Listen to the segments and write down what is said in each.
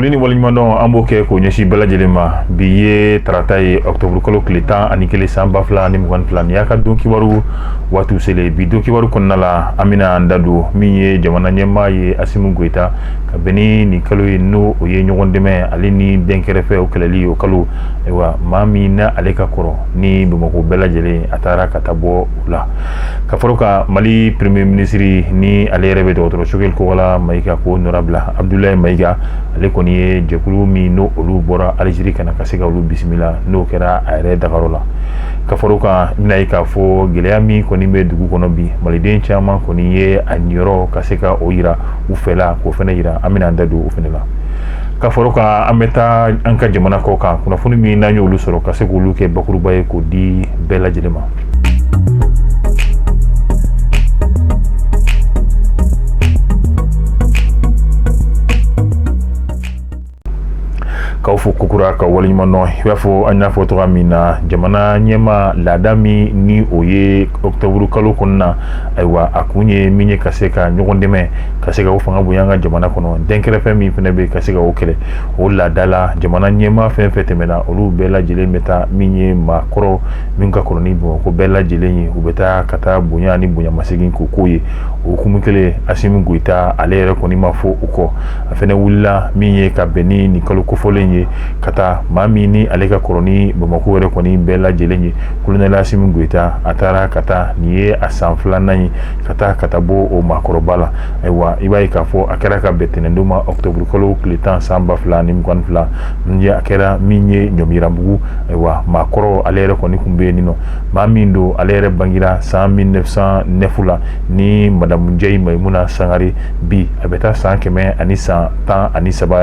Foli ni waliɲumandɔn an b'o kɛ k'o ɲɛsin bɛɛ lajɛlen ma bi ye tarata ye octobre kalo tile 11 san 2022 ni y'a ka don kibaru waatiw selen bi don kibaru kɔnɔna la an bɛna an da don min ye jamana ɲɛmaa ye Asimu Goyita ka bɛn ni nin kalo ye n'o o ye ɲɔgɔn dɛmɛ ale ni dɛnkɛrɛfɛ o kɛlɛli o kalo ayiwa maa min na ale ka kɔrɔ ni Bamakɔ bɛɛ lajɛlen a taara ka taa bɔ o la ka fara ka Mali premier ministre ni ale yɛrɛ bɛ dɔgɔtɔrɔso kɛli ko wala Mayiga ko nɔra bila Abdoulaye Mayiga ale kɔni ye jɛkulu min n'o olu bɔra Algérie kana ka se ka olu bisimila n'o kɛra a yɛrɛ dagaro la ka fara kan bɛna ye k'a fɔ gɛlɛya min kɔni bɛ dugu kɔnɔ bi maliden caman kɔni ye a niyɔrɔ ka se ka o yira u fɛla k'o fɛnɛ yira an bɛna an da don o fɛnɛ la ka fara kan an bɛ taa an ka jamana kɔ kan kunnafoni min n'an y'olu sɔrɔ ka se k'olu kɛ bakuruba ye k'o di bɛɛ lajɛlen ma. K'aw fo kokura ka waliɲumandɔn i b'a fɔ an y'a fɔ togoya min na jamana ɲɛma laada min ni o ye octobre kalo kɔnɔna ayiwa a kun ye min ye ka se ka ɲɔgɔn dɛmɛ ka se ka o fanga bonya an ka jamana kɔnɔ dɛnkɛrɛfɛ min fɛnɛ bɛ ka se ka o kɛlɛ o laada la jamana ɲɛma fɛn fɛn tɛmɛna olu bɛɛ lajɛlen bɛ taa min ye maakɔrɔ min ka kɔrɔ ni Bamakɔ bɛɛ lajɛlen ye u bɛ taa ka taa bonya ni bonyamasegin k'o k'o ye o hukumu kelen Asimu Goyita ale yɛrɛ kɔni ma fɔ o kɔ a fɛnɛ wulila min ye ka bɛn ni nin kalo kofɔlen ye ka taa maa min ni ale ka kɔrɔ ni Bamakɔ yɛrɛ kɔni bɛɛ lajɛlen ye colonel Asimu Goyita a taara ka taa nin ye a san 2nan ye ka taa bɔ o maakɔrɔba la ayiwa i b'a ye k'a fɔ a kɛra ka bɛn tɛnɛndon ma octobre kalo tile 10 san 2022 min ye a kɛra min ye Ɲɔmiranbugu ayiwa maakɔrɔ ale yɛrɛ kɔni kun bɛ yen nɔ maa min don ale yɛrɛ bangira san 1909 la ni Madamu Njayi Mayimuna Sangare bi a bɛ taa san 113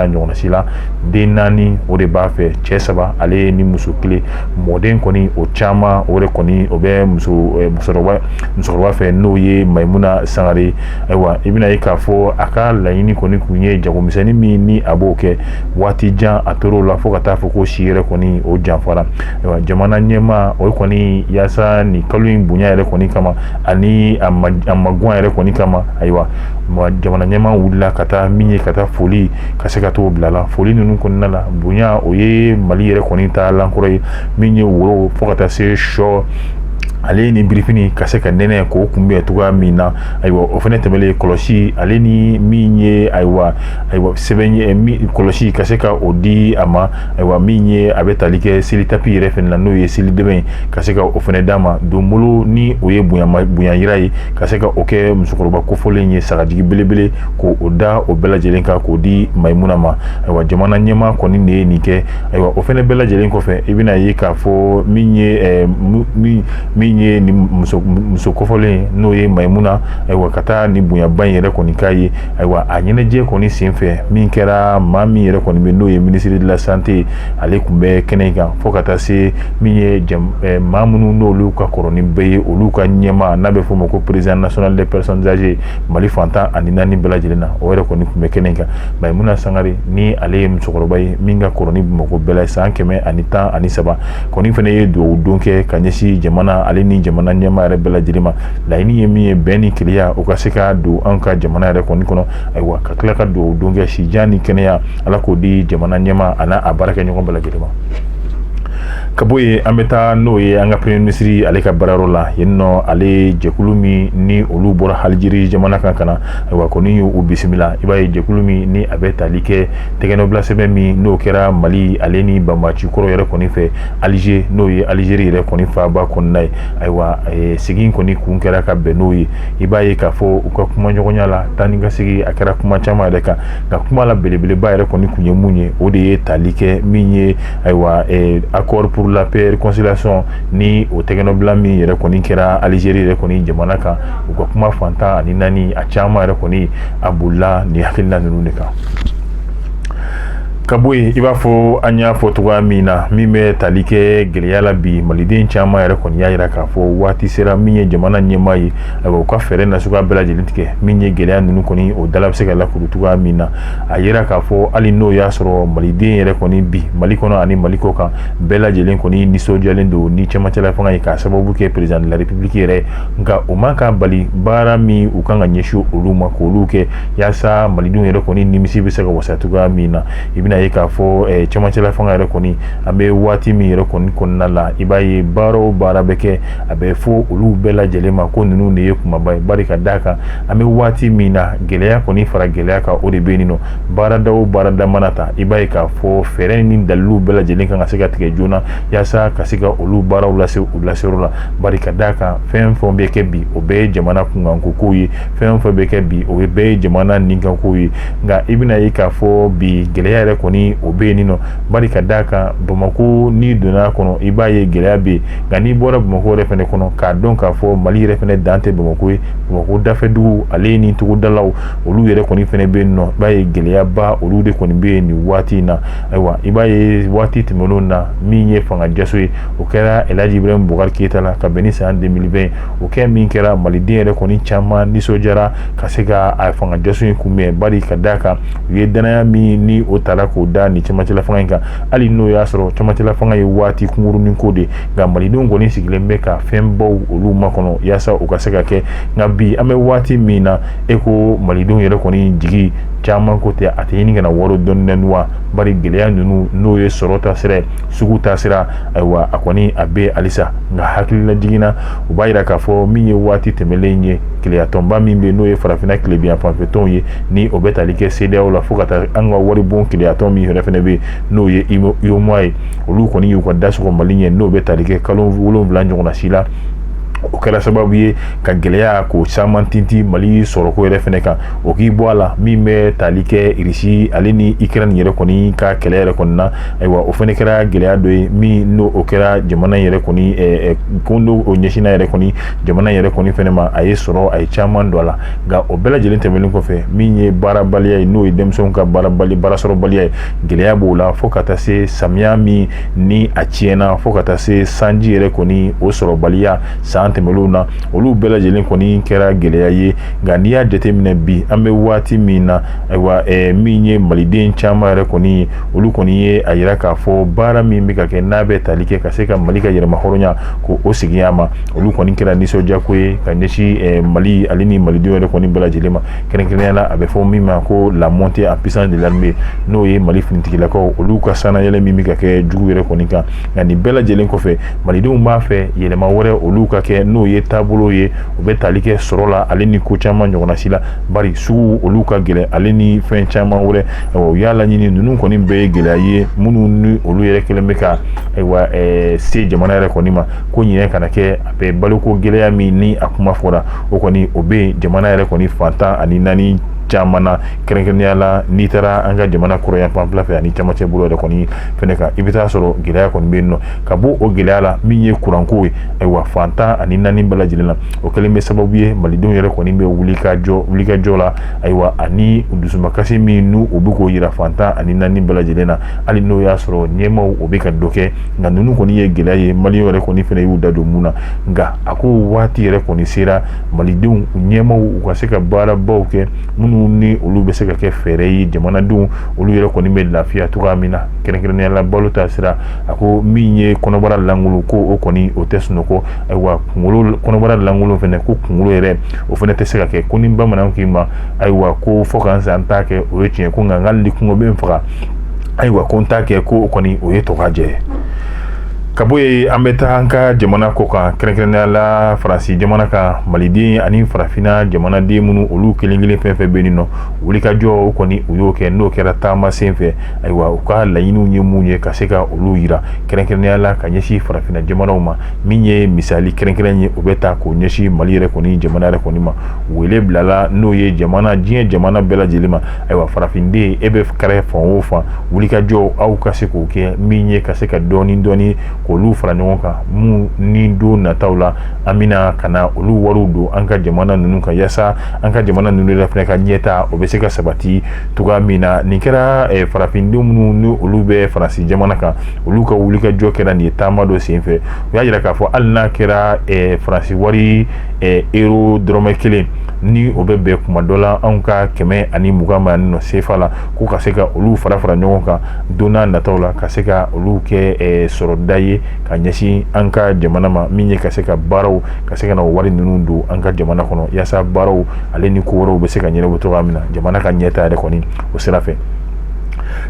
ɲɔgɔnna si la den 4 o de b'a fɛ cɛ 3 ale ni muso 1 mɔden kɔni o caman o de kɔni o bɛ musokɔrɔba fɛ n'o ye Mayimuna Sangare ayiwa i bɛna ye k'a fɔ a ka laɲini kɔni kun ye jagomisɛnnin min ni a b'o kɛ waati jan a tor'o la fo ka taa fɔ ko si yɛrɛ kɔni o janfara ayiwa jamana ɲɛma o kɔni yaasa nin kalo in bonya yɛrɛ kɔni kama ani a maguwan yɛrɛ kɔni kama ayiwa jamana ɲɛma wulila ka taa min ye ka taa foli ka se ka t'o bila la foli ninnu kɔnɔna la bonya o ye Mali yɛrɛ kɔni ta lankɔrɔ ye min ye woro fo ka taa se sɔ ale ni birifini ka se ka nɛnɛ k'o kunbɛn cogoya min na ayiwa o fɛnɛ tɛmɛlen kɔlɔsi ale ni min ye ayiwa sɛbɛn ye kɔlɔsi ka se ka o di a ma ayiwa min ye a bɛ tali kɛ seli tapi yɛrɛ fɛnɛ la n'o ye seli dɛmɛ ka se ka o fɛnɛ d'a ma donbolo ni o ye bonya yira ye ka se ka o kɛ musokɔrɔba kofɔlen ye sagajigi belebele k'o da o bɛɛ lajɛlen kan k'o di Mayimuna ma ayiwa jamana ɲɛma kɔni de ye nin kɛ ayiwa o fɛnɛ bɛɛ lajɛlen kɔfɛ i bɛna ye k'a fɔ min ye min ye ni muso kofɔlen n'o ye Mayimuna ayiwa ka taa ni bonyaba in yɛrɛ kɔni k'a ye ayiwa a ɲɛnajɛ kɔni senfɛ min kɛra maa min yɛrɛ kɔni bɛ n'o ye ministre de la santé ale kun bɛ kɛnɛ kan fo ka taa se min ye maa minnu n'olu ka kɔrɔ ni bɛɛ ye olu ka ɲɛma n'a bɛ fɔ o ma ko président national des personnes âgées Mali fantan ani 4 bɛɛ lajɛlen na o yɛrɛ kɔni kun bɛ kɛnɛ kan Mayimuna Sangare ni ale ye musokɔrɔba ye min ka kɔrɔ ni Bamakɔ bɛɛ la san 113 kɔni fɛnɛ ye duwawu don kɛ ka ɲɛsin jamana ale ni jamana ɲɛma yɛrɛ bɛɛ lajɛlen ma laɲini ye min ye bɛn ni keleya o ka se ka don an ka jamana yɛrɛ kɔni kɔnɔ ayiwa ka tila ka duwawu don kɛ sijan ni kɛnɛya ala k'o di jamana ɲɛma a n'a a baarakɛ ɲɔgɔn bɛɛ lajɛlen ma. Ka bɔ yen an bɛ taa n'o ye an ka premier ministre ale ka baarayɔrɔ la yen nɔ ale jɛkulu min ni olu bɔra Algérie jamana kan kana ayiwa kɔni y'u bisimila i b'a ye jɛkulu min ni a bɛ tali kɛ tɛgɛnɔbila sɛbɛn min n'o kɛra Mali ale ni Banbaci kɔrɔ yɛrɛ kɔni fɛ Alger n'o ye Algérie yɛrɛ kɔni faaba kɔnɔna ye ayiwa segin kɔni kun kɛra ka bɛn n'o ye i b'a ye k'a fɔ u ka kuma ɲɔgɔnya la taa ni ka segin a kɛra kuma caman yɛrɛ kan nka kuma la belebeleba yɛrɛ kɔni kun ye mun ye o de ye tali kɛ min ye ayiwa accord pour la paix et réconciliation ni o tɛgɛnɔbila min yɛrɛ kɔni kɛra Algérie yɛrɛ kɔni jamana kan u ka kuma fantan ani 4 a caman yɛrɛ kɔni a bolila ni hakilina ninnu de kan. Ka bɔ yen i b'a fɔ an y'a fɔ cogoya min na min bɛ tali kɛ gɛlɛya la bi maliden caman yɛrɛ kɔni y'a jira k'a fɔ waati sera min ye jamana ɲɛmaa ye ayiwa u ka fɛɛrɛ nasuguya bɛɛ lajɛlen tigɛ min ye gɛlɛya ninnu kɔni o dala bɛ se ka lakuru cogoya min na a yira k'a fɔ hali n'o y'a sɔrɔ maliden yɛrɛ kɔni bi Mali kɔnɔ ani Mali kɔ kan bɛɛ lajɛlen kɔni nisɔndiyalen don ni cɛmancɛla fanga ye k'a sababu kɛ président de la république yɛrɛ nka o ma ka bali baara min u kan ka ɲɛsin olu ma k'olu kɛ yaasa malidenw yɛrɛ kɔni nimisi bɛ se ka wasa cogoya min na i bɛna bɛna ye k'a fɔ cɛmancɛla fanga yɛrɛ kɔni an bɛ waati min yɛrɛ kɔni kɔnɔna la i b'a ye baara o baara bɛ kɛ a bɛ fɔ olu bɛɛ lajɛlen ma ko ninnu de ye kumaba ye bari ka d'a kan an bɛ waati min na gɛlɛya kɔni fara gɛlɛya kan o de bɛ yen nɔ baarada o baarada mana ta i b'a ye k'a fɔ fɛɛrɛ ni dalilu bɛɛ lajɛlen kan ka se ka tigɛ joona yaasa ka se ka olu baaraw lase u laseyɔrɔ la bari ka d'a kan fɛn fɛn bɛ kɛ bi o bɛɛ ye jamana kunkanko kow ye fɛn fɛn bɛ kɛ bi o bɛɛ ye jamana ninkankow ye nka i bɛna ye k'a fɔ bi gɛlɛya yɛrɛ kɔni o bɛ yen nɔ bari ka d'a kan Bamako n'i donna a kɔnɔ i b'a ye gɛlɛya bɛ yen nka n'i bɔra Bamako yɛrɛ fɛnɛ kɔnɔ k'a dɔn k'a fɔ Mali yɛrɛ fɛnɛ dan tɛ Bamako ye Bamako dafɛdugu ale ni tugudalaw olu yɛrɛ kɔni fɛnɛ bɛ yen nɔ i b'a ye gɛlɛyaba olu de kɔni bɛ yen nin waati in na ayiwa i b'a ye waati tɛmɛnenw na min ye fanga jaso ye o kɛra Elhaji Ibrahim Bubakari Keyita la ka bɛn ni san 2020 o kɛ min kɛra maliden yɛrɛ kɔni caman nisɔndiyara ka se ka a fanga jaso in kunbɛn bari ka d'a kan u ye danaya min ni o tara k'o da ni cɛmancɛla fanga in kan hali n'o y'a sɔrɔ cɛmancɛla fanga ye waati kunkurunin ko de nka malidenw kɔni sigilen bɛ ka fɛn baw olu makɔnɔ yaasa u ka se ka kɛ nka bi an bɛ waati min na e ko malidenw yɛrɛ kɔni jigi caman ko tɛ a tɛ ɲini kana wari dɔɔnin wa bari gɛlɛya ninnu n'o ye sɔrɔ taasira sugu taasira ayiwa a kɔni a bɛ halisa nka hakilila jiginna u b'a yira k'a fɔ min ye waati tɛmɛlen ye keleyatɔnba min bɛ n'o ye farafinna tilebiya fanfɛtɔnw ye ni o bɛ tali kɛ CEDEAO la fo ka taa an ka waribon keleyatɔn min yɛrɛ fɛnɛ bɛ n'o ye UEMOA ye olu kɔni y'u ka dasɔgɔ Mali ɲɛ n'o bɛ tali kɛ kalo 7 ɲɔgɔnna si la o kɛra sababu ye ka gɛlɛya k'o caman tinti Mali sɔrɔko yɛrɛ fɛnɛ kan o k'i bɔ a la min bɛ tali kɛ Irisi ale ni Ukraine yɛrɛ kɔni ka kɛlɛ yɛrɛ kɔni na ayiwa o fɛnɛ kɛra gɛlɛya dɔ ye min n'o o kɛra jamana yɛrɛ kɔni ko n'o o ɲɛsinna yɛrɛ kɔni jamana yɛrɛ kɔni fɛnɛ ma a ye sɔrɔ a ye caman don a la nka o bɛɛ lajɛlen tɛmɛnen kɔfɛ min ye baarabaliya ye n'o ye denmisɛnw ka baarasɔrɔbaliya ye gɛlɛya b'o la fo ka taa se samiya min ni a tiɲɛna fo ka taa se sanji yɛrɛ kɔni o sɔrɔbaliya san tɛmɛlenw na olu bɛɛ lajɛlen kɔni kɛra gɛlɛya ye nka n'i y'a jateminɛ bi an bɛ waati min na ayiwa min ye maliden caman yɛrɛ kɔni ye olu kɔni ye a yira k'a fɔ baara min bɛ ka kɛ n'a bɛ tali kɛ ka se ka Mali ka yɛrɛma hɔrɔnya ko o segin a ma olu kɔni kɛra nisɔndiyako ye ka ɲɛsin Mali ale ni malidenw yɛrɛ kɔni bɛɛ lajɛlen ma kɛrɛnkɛrɛnnenya la a bɛ fɔ min ma ko la montée en puissance de l'armée n'o ye Mali finitigilakaw olu ka sanayɛlɛ min bɛ ka kɛ jugu yɛrɛ kɔni kan nka nin bɛɛ lajɛlen kɔfɛ malidenw b'a fɛ yɛlɛma wɛrɛ olu ka kɛ n'o ye taabolo ye u bɛ tali kɛ sɔrɔ la ale ni ko caman ɲɔgɔnna si la bari sugu olu ka gɛlɛn ale ni fɛn caman wɛrɛ u y'a laɲini ninnu kɔni bɛɛ ye gɛlɛya ye minnu ni olu yɛrɛ kɛlen bɛ ka ayiwa se jamana yɛrɛ kɔni ma ko ɲinɛ kana kɛ a bɛ baloko gɛlɛya min ni a kuma fɔra o kɔni o bɛ jamana yɛrɛ kɔni fantan ani naani caman na kɛrɛnkɛrɛnnenya la n'i taara an ka jamana kɔrɔyan fanfɛla fɛ ani camancɛ bolo yɛrɛ kɔni fɛnɛ kan i bɛ taa sɔrɔ gɛlɛya kɔni bɛ yen nɔ ka bɔ o gɛlɛya la min ye kuranko ye ayiwa fantan ani naani bɛɛ lajɛlen na o kɛlen bɛ sababu ye malidenw yɛrɛ kɔni bɛ wulikajɔ la ayiwa ani dusumakasi min n'u u bɛ k'o yira fantan ani naani bɛɛ lajɛlen na hali n'o y'a sɔrɔ ɲɛmaaw o bɛ ka dɔ kɛ nka ninnu kɔni ye gɛlɛya ye maliyɛnw yɛrɛ kɔni fɛnɛ y'u da don mun na nka a ko waati yɛrɛ kɔni sera malidenw ɲɛmaaw u ka se ka baarabaw kɛ minnu ni olu bɛ se ka kɛ fɛɛrɛ ye jamanadenw olu yɛrɛ kɔni bɛ lafiya cogoya min na kɛrɛnkɛrɛnnenya la balo taasira a ko min ye kɔnɔbara langolo ko o kɔni o tɛ sunɔgɔ ayiwa kɔnɔbara langolo fɛnɛ ko kunkolo yɛrɛ o fɛnɛ tɛ se ka kɛ ko ni bamananw k'i ma ayiwa ko fɔ k'an san t'a kɛ o ye tiɲɛ ko nka hali ni kɔngɔ bɛ n faga ayiwa ko n t'a kɛ ko o kɔni o ye tɔgɔjɛ ye ka bɔ yen an bɛ taa an ka jamana ko kan kɛrɛnkɛrɛnnenya la Faransi jamana kan maliden ani farafinna jamanaden minnu olu kelen kelen fɛn fɛn bɛ yen nɔ wulikajɔ o kɔni u y'o kɛ n'o kɛra taama sen fɛ ayiwa u ka laɲiniw ye mun ye ka se ka olu yira kɛrɛnkɛrɛnnenya la ka ɲɛsin farafinna jamanaw ma min ye misali kɛrɛnkɛrɛn ye o bɛ taa k'o ɲɛsin Mali yɛrɛ kɔni jamana yɛrɛ kɔni ma wele bilala n'o ye diɲɛ jamana bɛɛ lajɛlen ma ayiwa farafinden e bɛ kɛrɛ fan o fan wulikajɔ aw ka se k'o kɛ min ye ka se ka dɔɔni k'olu fara ɲɔgɔn kan mun ni don nataw la an bɛna ka na olu wariw don an ka jamana ninnu kan yaasa an ka jamana ninnu yɛrɛ fɛnɛ ka ɲɛta o bɛ se ka sabati cogoya min na nin kɛra farafindenw minnu ni olu bɛ Faransi jamana kan olu ka wulikajɔ kɛra nin ye taama dɔ senfɛ u y'a yira k'a fɔ hali n'a kɛra Faransi wari euro dɔrɔmɛ 1 ni o bɛ bɛn kuma dɔ la anw ka 120 ma nɔ sefa la ko ka se ka olu fara ɲɔgɔn kan don n'a nataw la ka se ka olu kɛ sɔrɔda ye ka ɲɛsin an ka jamana ma min ye ka se ka baaraw ka se ka na wari ninnu don an ka jamana kɔnɔ yaasa baaraw ale ni ko wɛrɛw bɛ se ka ɲɛnabɔ cogoya min na jamana ka ɲɛta yɛrɛ kɔni o sira fɛ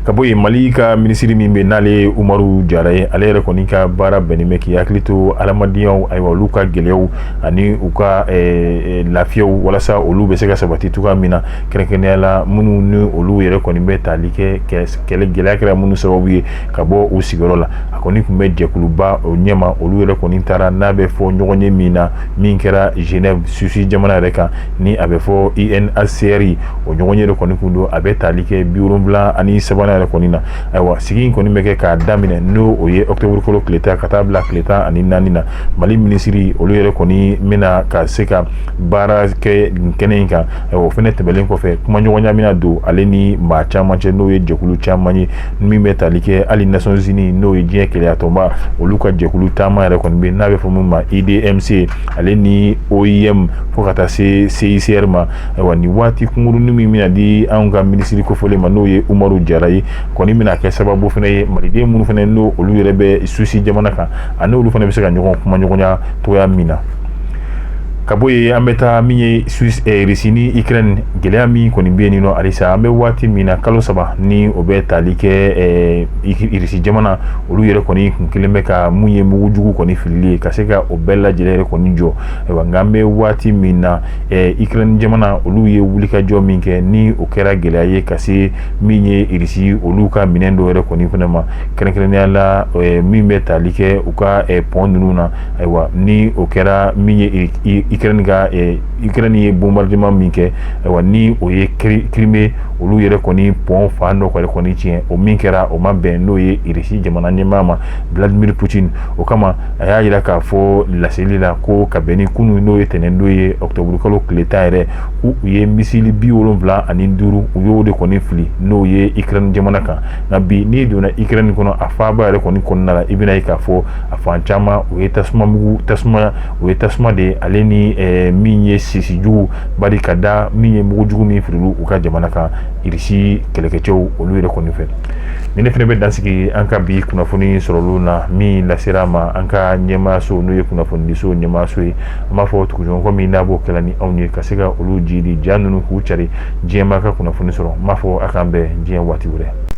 ka bɔ yen Mali ka minisiri min bɛ n'ale Umaru Jara ye ale yɛrɛ kɔni ka baara bɛnnen bɛ k'i hakili to adamadenyaw ayiwa olu ka gɛlɛyaw ani u ka lafiyaw walasa olu bɛ se ka sabati cogoya min na kɛrɛnkɛrɛnnenya la minnu ni olu yɛrɛ kɔni bɛ tali kɛ kɛlɛ gɛlɛya kɛra minnu sababu ye ka bɔ u sigiyɔrɔ la a kɔni tun bɛ jɛkuluba o ɲɛma olu yɛrɛ kɔni taara n'a bɛ fɔ ɲɔgɔn ye min na min kɛra Genève Suisse jamana yɛrɛ kan ni a bɛ fɔ UNHCR o ɲɔgɔn ye kɔni kun don a bɛ tali kɛ 73 yɛrɛ kɔni na ayiwa sigi in kɔni bɛ kɛ k'a daminɛ n'o o ye octobre kalo tile 10 ka taa bila tile 14 na Mali minisiri olu yɛrɛ kɔni bɛna ka se ka baara kɛ kɛnɛ in kan o fɛnɛ tɛmɛlen kɔfɛ kuma ɲɔgɔnya mina don ale ni maa caman cɛ n'o ye jɛkulu caman ye min bɛ tali kɛ hali Nations Unies n'o ye diɲɛ kɛlɛya tɔnba olu ka jɛkulu taama yɛrɛ kɔni bɛ n'a bɛ fɔ min ma IDMC ale ni OIM fo ka taa se CICR ma ayiwa ni waati kunkurunin min bɛna di anw ka minisiri kofɔlen ma n'o ye Umaru Jara ye kɔni bɛna kɛ sababu fɛnɛ ye maliden minnu fɛnɛ n'o olu yɛrɛ bɛ Suisse jamana kan ani olu fɛnɛ bɛ se ka ɲɔgɔn kuma ɲɔgɔnya togoya min na ka bɔ yen an bɛ taa min ye Russie ni Ukraine gɛlɛya min kɔni bɛ yen nɔ halisa an bɛ waati min na kalo 3 ni o bɛ tali kɛ Russie jamana olu yɛrɛ kɔni kun kelen bɛ ka mun ye mugujugu kɔni filili ye ka se ka o bɛɛ lajɛlen yɛrɛ kɔni jɔ ayiwa nka an bɛ waati min na Ukraine jamana olu ye wulikajɔ min kɛ ni o kɛra gɛlɛya ye ka se min ye Russie olu ka minɛn dɔ yɛrɛ kɔni fana ma kɛrɛnkɛrɛnnenya la min bɛ tali kɛ u ka pont ninnu na ayiwa ni o kɛra min ye Ukraine ye bombardement min kɛ ayiwa ni o ye Crimée olu yɛrɛ kɔni pont fan dɔ kɔni tiɲɛ o min kɛra o ma bɛn n'o ye Russie jamana ɲɛmaa ma Vladimir Poutine o kama a y'a jira k'a fɔ laseli la ko ka bɛn ni kunun n'o ye tɛnɛndon ye octobre kalo tile 10 yɛrɛ u ye misili 75 u y'o de kɔni fili n'o ye Ukraine jamana kan nka bi n'i donna Ukraine kɔnɔ a faaba yɛrɛ kɔni kɔnɔna la i bɛna ye k'a fɔ a fan caman o ye tasuma de ye ale ni min ye sisi jugu bari ka da min ye mugujugu min firilu u ka jamana kan Russie kɛlɛkɛcɛw olu yɛrɛ kɔni fɛ ni ne fɛnɛ bɛ dansigi an ka bi kunnafoni sɔrɔlu na min lasera ma an ka ɲɛmaayaso n'o ye kunnafonidiso ɲɛmaayaso ye an b'a fɔ tuguɲɔgɔnkɔ min n'a b'o kɛla ni anw ye ka se ka olu jidi ja ninnu k'u cari diɲɛmaa ka kunnafoni sɔrɔ n b'a fɔ a k'an bɛn diɲɛ waati wɛrɛ